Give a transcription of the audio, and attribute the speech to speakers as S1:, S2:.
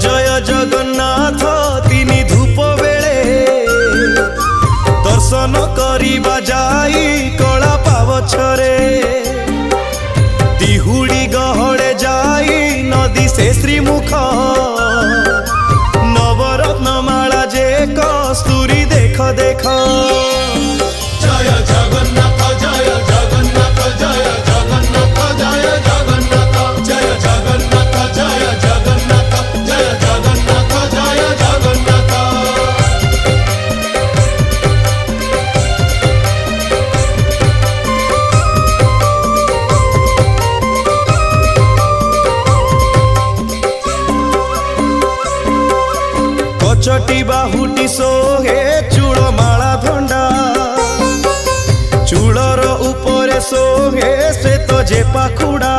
S1: जय जगन्नाथ तिनी धूप बेले दर्शन करिबा जाई कला पावछरे दिहुड़ी गहड़े जाई नदी से श्रीमुख नवरत्न माला जे कस्तूरी देख देख
S2: जय जगन्नाथ जय जगन्नाथ जय जगन्नाथ जय जगन्नाथ जय जगन्नाथ जय जगन्नाथ जय जगन्नाथ जय जगन्नाथ।
S1: कचटी बाहुटी सोहे चूड़ माला धंडा चूड़र ऊपर सोहे श्वेत जे पाखुड़ा